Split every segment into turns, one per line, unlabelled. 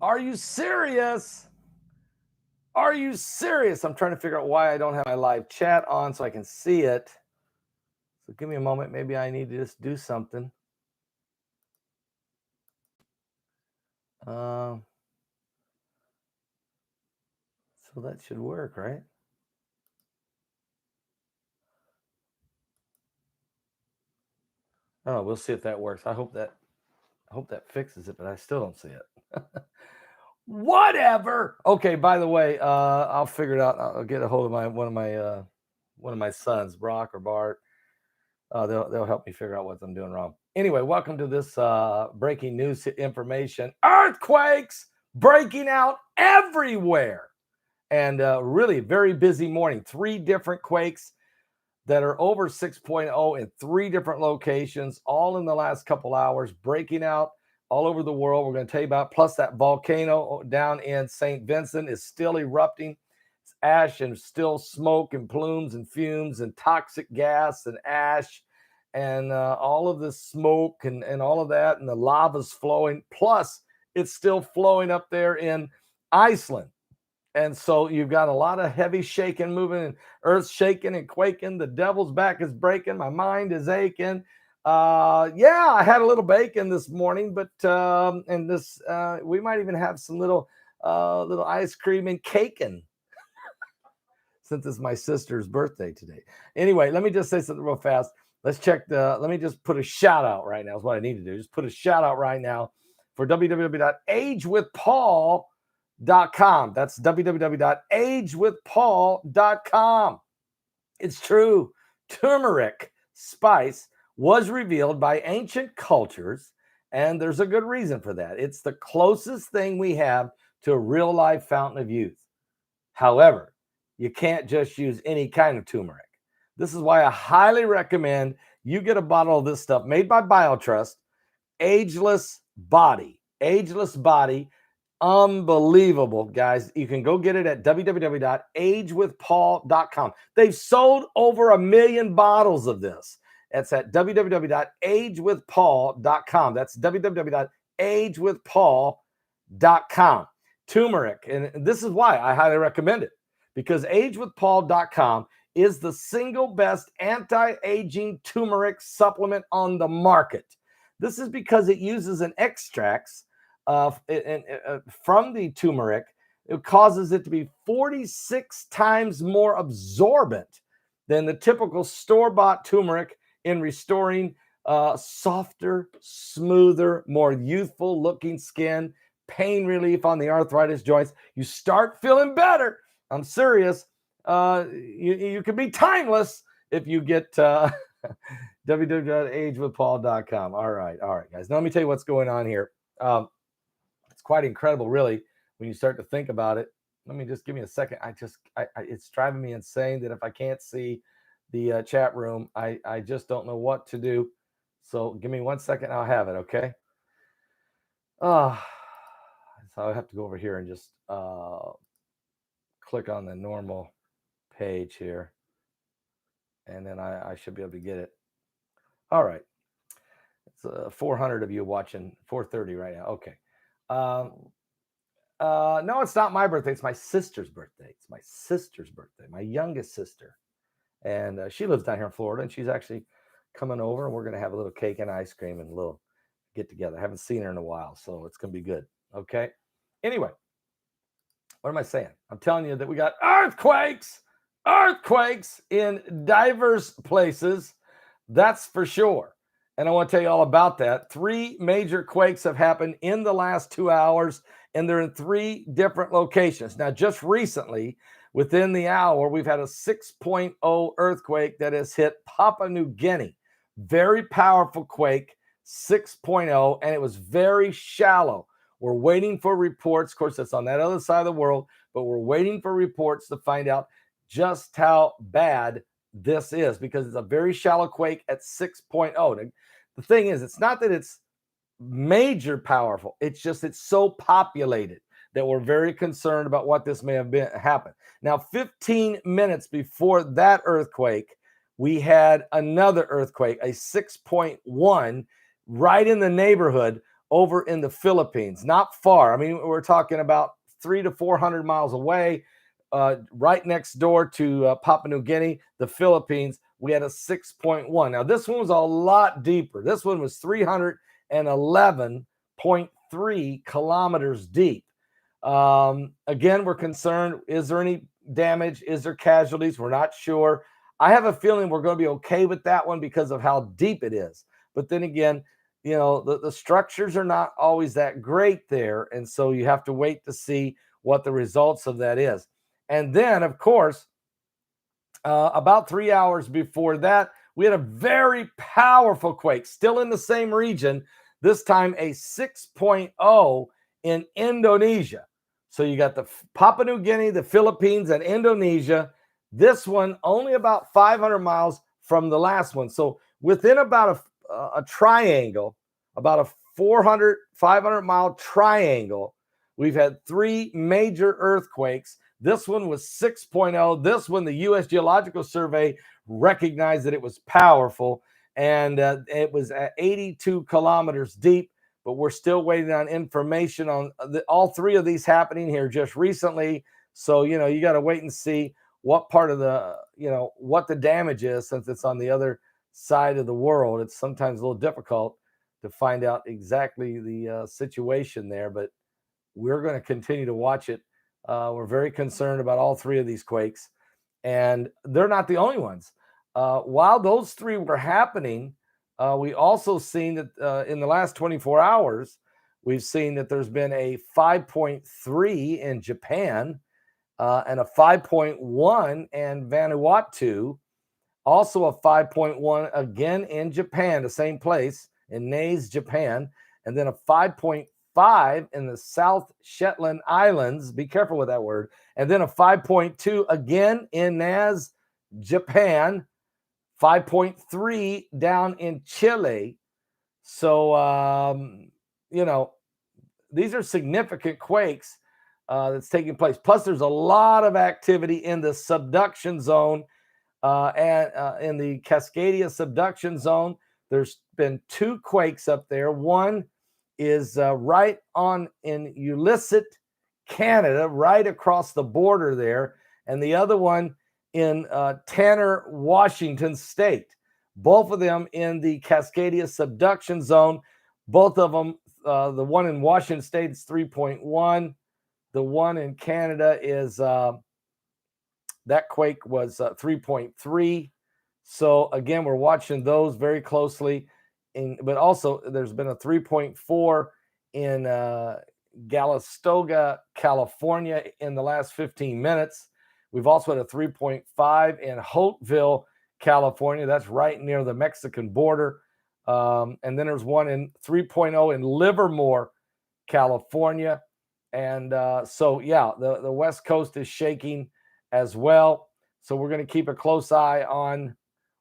Are you serious? Are you serious? I'm trying to figure out why I don't have my live chat on so I can see it. So give me a moment. Maybe I need to just do something. So that should work, right? Oh, we'll see if that works. I hope that fixes it, but I still don't see it. Whatever. Okay, by the way, I'll figure it out. I'll get a hold of one of my sons, Brock or Bart. They'll help me figure out what I'm doing wrong. Anyway, welcome to this breaking news information. Earthquakes breaking out everywhere. And really very busy morning. 3 different quakes that are over 6.0 in 3 different locations, all in the last couple hours, breaking out all over the world. We're going to tell you about, plus that volcano down in St. Vincent is still erupting. It's ash and still smoke and plumes and fumes and toxic gas and ash and all of this smoke and all of that, and the lava's flowing. Plus, it's still flowing up there in Iceland. And so you've got a lot of heavy shaking, moving, and earth shaking and quaking. The devil's back is breaking. My mind is aching. Yeah, I had a little bacon this morning, but and this we might even have some little ice cream and caking since it's my sister's birthday today. Anyway, let me just say something real fast. Let's check let me just put a shout out right now. Is what I need to do. Just put a shout out right now for www.agewithpaul.com. That's www.agewithpaul.com. It's true. Turmeric spice was revealed by ancient cultures, and there's a good reason for that. It's the closest thing we have to a real life fountain of youth. However, you can't just use any kind of turmeric. This is why I highly recommend you get a bottle of this stuff made by BioTrust, Ageless Body. Ageless Body. Unbelievable, guys. You can go get it at www.agewithpaul.com. They've sold over 1 million bottles of this. That's at www.agewithpaul.com. That's www.agewithpaul.com. Turmeric. And this is why I highly recommend it, because agewithpaul.com is the single best anti-aging turmeric supplement on the market. This is because it uses an extracts from the turmeric. It causes it to be 46 times more absorbent than the typical store-bought turmeric in restoring softer, smoother, more youthful-looking skin, pain relief on the arthritis joints. You start feeling better. I'm serious. You can be timeless if you get www.agewithpaul.com. All right, guys. Now let me tell you what's going on here. It's quite incredible, really, when you start to think about it. Let me just give me a second. It's driving me insane that if I can't see the chat room, I just don't know what to do. So give me 1 second. I'll have it. Okay. So I have to go over here and just click on the normal page here, and then I should be able to get it. All right. It's 400 of you watching, 430 right now. Okay. No, it's not my birthday. It's my sister's birthday. It's my sister's birthday, my youngest sister. And she lives down here in Florida, and she's actually coming over, and we're going to have a little cake and ice cream and a little get together. I haven't seen her in a while, so it's going to be good. Okay. Anyway, what am I saying? I'm telling you that we got earthquakes in diverse places. That's for sure. And I want to tell you all about that. 3 major quakes have happened in the last 2 hours, and they're in 3 different locations. Now, just recently, within the hour, we've had a 6.0 earthquake that has hit Papua New Guinea. Very powerful quake, 6.0, and it was very shallow. We're waiting for reports. Of course, that's on that other side of the world, but we're waiting for reports to find out just how bad this is, because it's a very shallow quake at 6.0. The thing is, it's not that it's major powerful. It's just it's so populated that we're very concerned about what this may have happened. Now, 15 minutes before that earthquake, we had another earthquake, a 6.1, right in the neighborhood over in the Philippines, not far. I mean, we're talking about 300 to 400 miles away, right next door to Papua New Guinea, the Philippines. We had a 6.1. Now, this one was a lot deeper. This one was 311.3 kilometers deep. Again, we're concerned. Is there any damage? Is there casualties? We're not sure. I have a feeling we're going to be okay with that one because of how deep it is. But then again, you know, the structures are not always that great there. And so you have to wait to see what the results of that is. And then, of course, about 3 hours before that, we had a very powerful quake still in the same region, this time a 6.0 in Indonesia. So you got the Papua New Guinea, the Philippines, and Indonesia. This one only about 500 miles from the last one. So within about a triangle, about a 500 mile triangle, we've had 3 major earthquakes. This one was 6.0. This one, the U.S. Geological Survey recognized that it was powerful, and it was at 82 kilometers deep. But we're still waiting on information on all 3 of these happening here just recently. So, you know, you got to wait and see what part of the, you know, what the damage is, since it's on the other side of the world. It's sometimes a little difficult to find out exactly the situation there, but we're going to continue to watch it. We're very concerned about all 3 of these quakes, and they're not the only ones. While those 3 were happening, we also seen that in the last 24 hours, we've seen that there's been a 5.3 in Japan and a 5.1 in Vanuatu, also a 5.1 again in Japan, the same place in Naze, Japan, and then a 5.5 in the South Shetland Islands. Be careful with that word. And then a 5.2 again in Naz, Japan, 5.3 down in Chile. So, you know, these are significant quakes that's taking place. Plus, there's a lot of activity in the subduction zone and in the Cascadia subduction zone. There's been 2 quakes up there. One is right on in Ulysses, Canada, right across the border there. And the other one in Tanner, Washington State. Both of them in the Cascadia subduction zone. Both of them, the one in Washington State is 3.1. The one in Canada is, that quake was 3.3. So again, we're watching those very closely. But also there's been a 3.4 in Galastoga, California in the last 15 minutes. We've also had a 3.5 in Holtville, California. That's right near the Mexican border. And then there's one in 3.0 in Livermore, California. And so, yeah, the West Coast is shaking as well. So we're going to keep a close eye on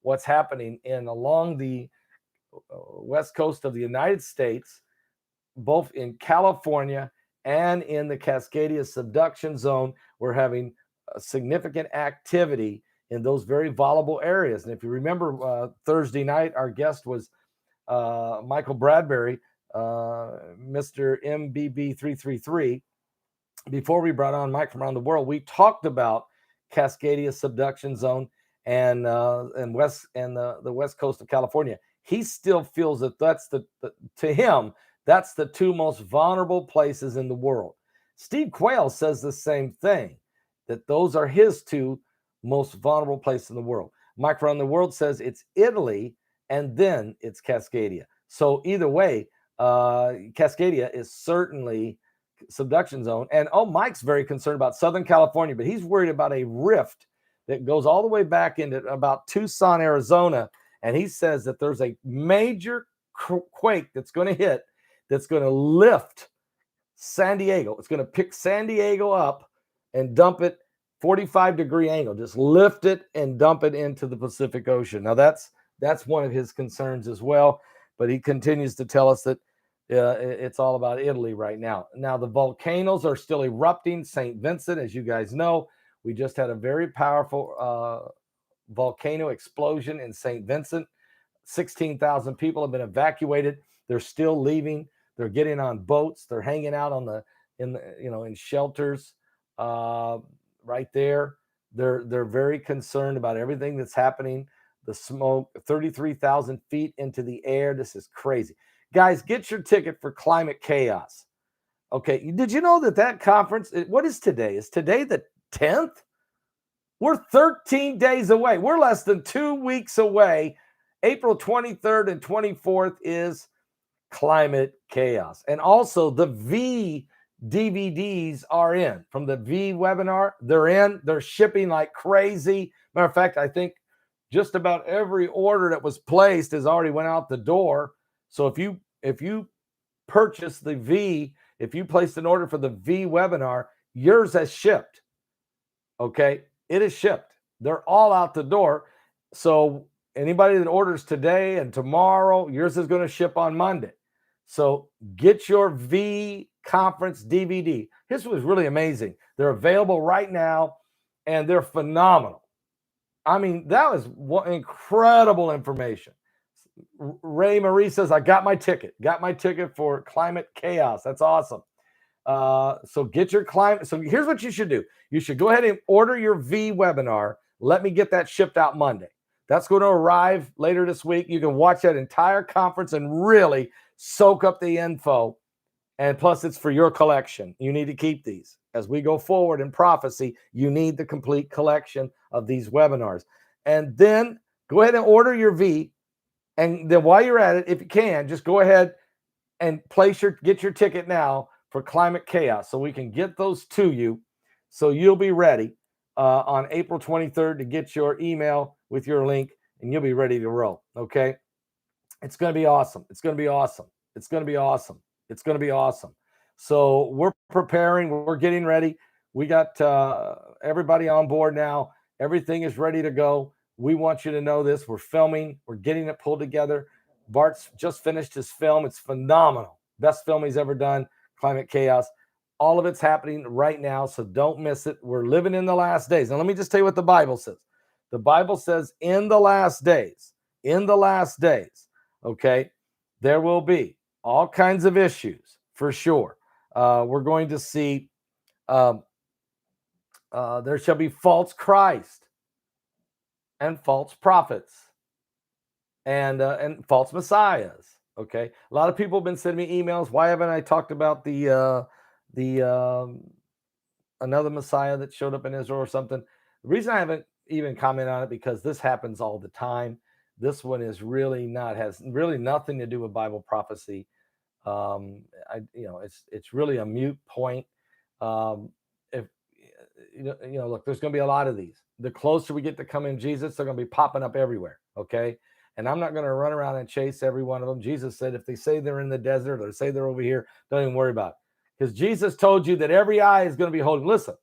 what's happening along the West Coast of the United States, both in California and in the Cascadia subduction zone. We're having significant activity in those very volatile areas. And if you remember Thursday night, our guest was Michael Bradbury, Mr. MBB333. Before we brought on Mike from around the world, we talked about Cascadia subduction zone and the West Coast of California. He still feels that that's to him, that's the 2 most vulnerable places in the world. Steve Quayle says the same thing, that those are his 2 most vulnerable places in the world. Mike around the world says it's Italy and then it's Cascadia. So either way, Cascadia is certainly subduction zone. And Mike's very concerned about Southern California, but he's worried about a rift that goes all the way back into about Tucson, Arizona. And he says that there's a major quake that's going to hit, that's going to lift San Diego. It's going to pick San Diego up and dump it 45-degree angle, just lift it and dump it into the Pacific Ocean. Now that's one of his concerns as well. But he continues to tell us that it's all about Italy right now. Now, the volcanoes are still erupting. St. Vincent, as you guys know, we just had a very powerful volcano explosion in St. Vincent. 16,000 people have been evacuated. They're still leaving They're getting on boats. They're hanging out in shelters right there. They're very concerned about everything that's happening. The smoke, 33,000 feet into the air. This is crazy. Guys, get your ticket for Climate Chaos. Okay. Did you know that conference, what is today? Is today the 10th? We're 13 days away. We're less than 2 weeks away. April 23rd and 24th is Climate Chaos. And also the V DVDs are in from the V webinar. They're in. They're shipping like crazy. Matter of fact, I think just about every order that was placed has already went out the door. So if you purchase the V, if you placed an order for the V webinar, yours has shipped. Okay, it is shipped. They're all out the door. So anybody that orders today and tomorrow, yours is going to ship on Monday. So get your V conference DVD. This was really amazing. They're available right now, and they're phenomenal. I mean, that was incredible information. Ray Marie says, I got my ticket. Got my ticket for Climate Chaos. That's awesome. So get your climate. So here's what you should do. You should go ahead and order your V webinar. Let me get that shipped out Monday. That's going to arrive later this week. You can watch that entire conference and really soak up the info. And plus, it's for your collection. You need to keep these. As we go forward in prophecy, you need the complete collection of these webinars. And then go ahead and order your V. And then while you're at it, if you can, just go ahead and get your ticket now for Climate Chaos so we can get those to you so you'll be ready on April 23rd to get your email with your link, and you'll be ready to roll. Okay. It's going to be awesome. It's going to be awesome. It's going to be awesome. It's going to be awesome. So we're preparing. We're getting ready. We got everybody on board now. Everything is ready to go. We want you to know this. We're filming. We're getting it pulled together. Bart's just finished his film. It's phenomenal. Best film he's ever done, Climate Chaos. All of it's happening right now, so don't miss it. We're living in the last days. And let me just tell you what the Bible says. The Bible says in the last days, okay, there will be all kinds of issues for sure. We're going to see there shall be false Christ and false prophets and false messiahs. Okay, a lot of people have been sending me emails. Why haven't I talked about the another Messiah that showed up in Israel or something? The reason I haven't even commented on it because this happens all the time. This one has really nothing to do with Bible prophecy. It's really a moot point. If look, there's going to be a lot of these. The closer we get to coming Jesus, they're going to be popping up everywhere. Okay. And I'm not going to run around and chase every one of them. Jesus said, if they say they're in the desert or say they're over here, don't even worry about it. Because Jesus told you that every eye is going to be holding. Listen,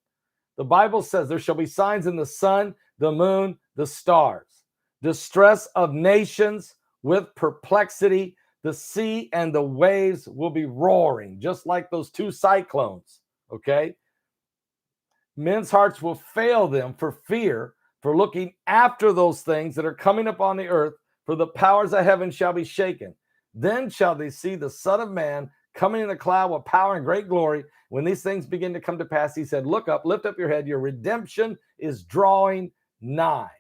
the Bible says there shall be signs in the sun, the moon, the stars, distress of nations with perplexity. The sea and the waves will be roaring, just like those two cyclones. Okay. Men's hearts will fail them for fear, for looking after those things that are coming upon the earth. For the powers of heaven shall be shaken. Then shall they see the Son of Man coming in a cloud with power and great glory. When these things begin to come to pass, he said, look up, lift up your head. Your redemption is drawing nigh.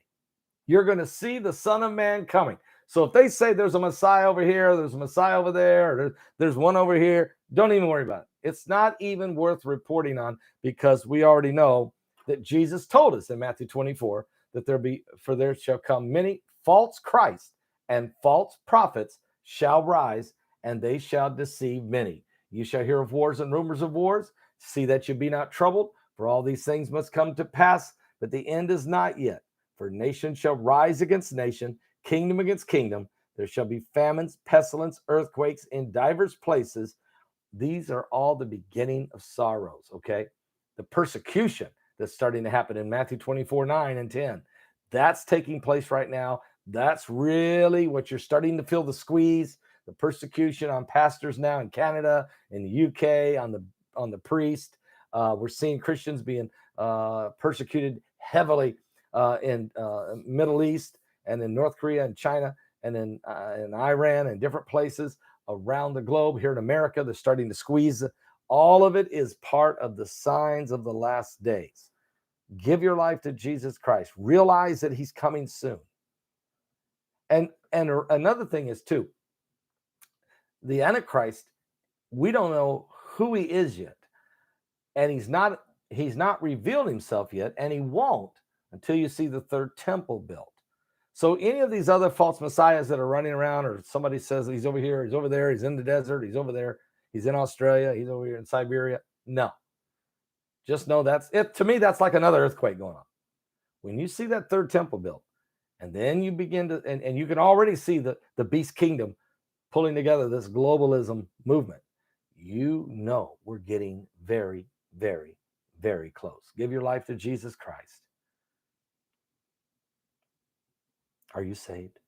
You're going to see the Son of Man coming. So if they say there's a Messiah over here, there's a Messiah over there, or there's one over here, don't even worry about it. It's not even worth reporting on because we already know that Jesus told us in Matthew 24 that there shall come many false Christ and false prophets shall rise, and they shall deceive many. You shall hear of wars and rumors of wars. See that you be not troubled, for all these things must come to pass, but the end is not yet. For nation shall rise against nation, kingdom against kingdom. There shall be famines, pestilence, earthquakes in divers places. These are all the beginning of sorrows, okay? The persecution that's starting to happen in Matthew 24, 9 and 10. That's taking place right now. That's really what you're starting to feel the squeeze, the persecution on pastors now in Canada, in the UK, on the priest. We're seeing Christians being persecuted heavily in Middle East and in North Korea and China and then in Iran and different places around the globe. Here in America, they're starting to squeeze. All of it is part of the signs of the last days. Give your life to Jesus Christ. Realize that he's coming soon. And another thing is too, the Antichrist, we don't know who he is yet. And he's not revealed himself yet, and he won't until you see the third temple built. So any of these other false messiahs that are running around, or somebody says he's over here, he's over there, he's in the desert, he's over there, he's in Australia, he's over here in Siberia. No. Just know that's it. To me, that's like another earthquake going on. When you see that third temple built, and then you begin to, and you can already see the beast kingdom pulling together this globalism movement, you know we're getting very, very, very close. Give your life to Jesus Christ. Are you saved?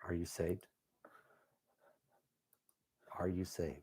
Are you saved? Are you saved?